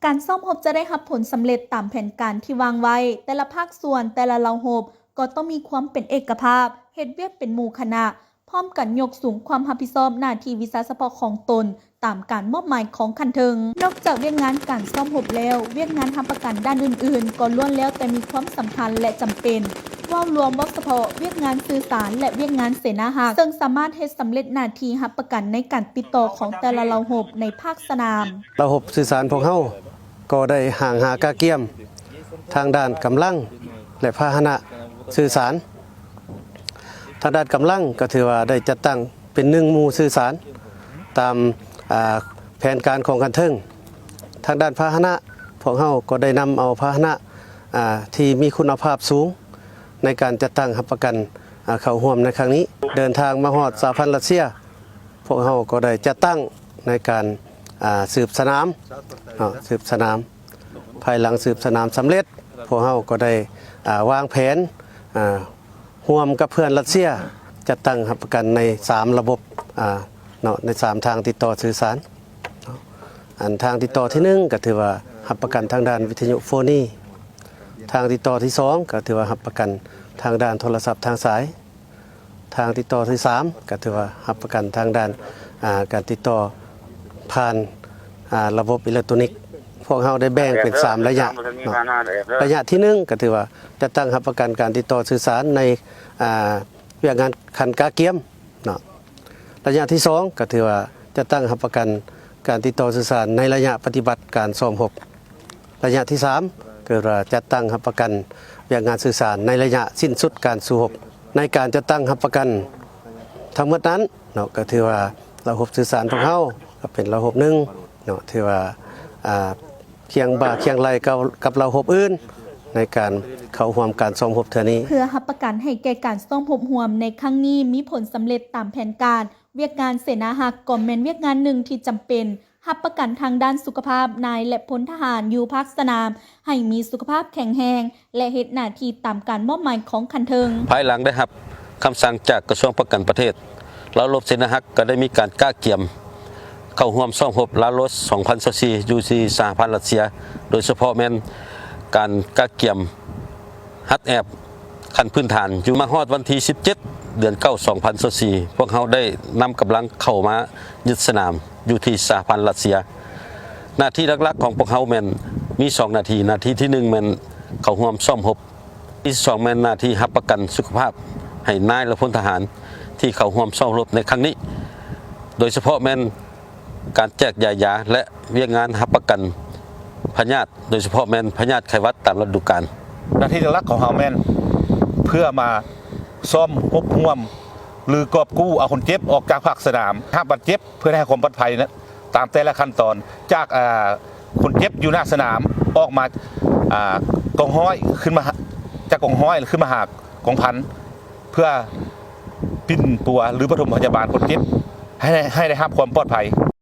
การซ่อมรบจะได้รับผลสำเร็จตามแผนการที่วางไว้แต่ละภาคส่วนแต่ละเหล่ารบก็ต้องมีความเป็นเอกภาพเฮ็ดเวียกเป็นหมู่คณะพร้อมกันยกสูงความรับผิดชอบหน้าที่วิชาเฉพาะของตนตามการมอบหมายของคันเทิงนอกจากเวียกงานการซ่อมรบแล้วเวียกงานทำประกันด้านอื่นๆก็ล้วนแล้วแต่มีความสำคัญและจำเป็นว่ารวมเฉพาะเวียกงานสื่อสารและเวียกงานเสนาหากซึ่งสามารถเฮ็ดสำเร็จหน้าที่รับประกันในการติดต่อของแต่ละเหล่ารบในภาคสนามระบบสื่อสารพวกเฮาก็ได้ห่างหากาเกียมทางด้านกำลังและพาหนะสื่อสารทางด้านกำลังก็ถือว่าได้จัดตั้งเป็นหนึ่งหมู่สื่อสารตามแผนการของกันเทิงทางด้านพาหนะพวกเฮาก็ได้นำเอาพาหนะที่มีคุณภาพสูงในการจัดตั้งรับประกันเข้าร่วมในครั้งนี้เดินทางมาฮอดสหพันธ์รัสเซียพวกเฮาก็ได้จัดตั้งในการสืบสนามภายหลังสืบสนามสำเร็จพวกเฮาก็ได้วางแผนร่วมกับเพื่อนรัสเซียจัดตั้งรับประกันใน3ระบบใน3ทางติดต่อสื่อสารอันทางติดต่อที่1ก็ถือว่ารับประกันทางด้านวิทยุโฟนีทางติดต่อที่2ก็ถือว่ารับประกันทางด้านโทรศัพท์ทางสายทางติดต่อที่3ก็ถือว่ารับประกันทางด้านการติดต่อผ่านระบบอิเล็กทรอนิกส์พวกเราได้แบ่งเป็น3ระยะระยะที่1ก็ถือว่าจะตั้งรับประกันการติดต่อสื่อสารในเวียกงานคันกาเกียมเนาะระยะที่2ก็ถือว่าจะตั้งรับประกันการติดต่อสื่อสารในระยะปฏิบัติการซ่อมรบระยะที่3ก็ว่าจะตั้งรับประกันเวียกงานสื่อสารในระยะสิ้นสุดการสู้รบในการจะตั้งรับประกันทั้งหมดนั้นเนาะก็ถือว่าระบบสื่อสารของเฮาก็เป็นระบบหนึ่งเนาะถือว่าเคียงบ่าเคียงไหลกับระบบอื่นในการเข้าร่วมการซ่อมรบเทื่อนี้เพื่อรับประกันให้แก่การซ่อมรบร่วมในครั้งนี้มีผลสำเร็จตามแผนการเวียกงานเสนาหากก็แม่นเวียกงานหนึ่งที่จำเป็นรับประกันทางด้านสุขภาพนายและพลทหารอยู่ภาคสนามให้มีสุขภาพแข็งแรงและเฮ็ดหน้าที่ตามการมอบหมายของคันเทิงภายหลังได้รับคำสั่งจากกระทรวงประกันประเทศแล้วรบเสนาหากก็ได้มีการก้าเกี่ยมเข้าร่วมซ่อมรบลารถ2024ยูซีสหพันธ์รัสเซียโดยเฉพาะแม่นการก้าเกี่ยมฮัดแอบขั้นพื้นฐานอยู่มาฮอดวันที่17เดือน9 2024พวกเขาได้นำกำลังเข้ามายึดสนามอยู่ที่สหพันธ์รัสเซียหน้าที่หลักๆของพวกเขาแม่นมี2หน้าที่ที่1แม่นเข้าร่วมซ่อมรบที่2แม่นหน้าที่รับประกันสุขภาพให้นายและพลทหารที่เข้าร่วมซ่อมรบในครั้งนี้โดยเฉพาะแม่นการแจกยาและเวียกงานรับประกันพยาธิโดยเฉพาะแม่นพยาธิไข้หวัดตามฤดูกาลหน้าที่หลักของเฮาแม่นเพื่อมาซ่อมรบร่วมหรือกอบกู้เอาคนเจ็บออกจากภาคสนามห้ามบาดเจ็บเพื่อให้ความปลอดภัยนะตามแต่ละขั้นตอนจากคนเจ็บอยู่หน้าสนามออกมากองห้อยขึ้นมาจากกองห้อยขึ้นมาหากองพันเพื่อปิ้นปัวหรือปฐมพยาบาลคนเจ็บให้ได้รับความปลอดภัย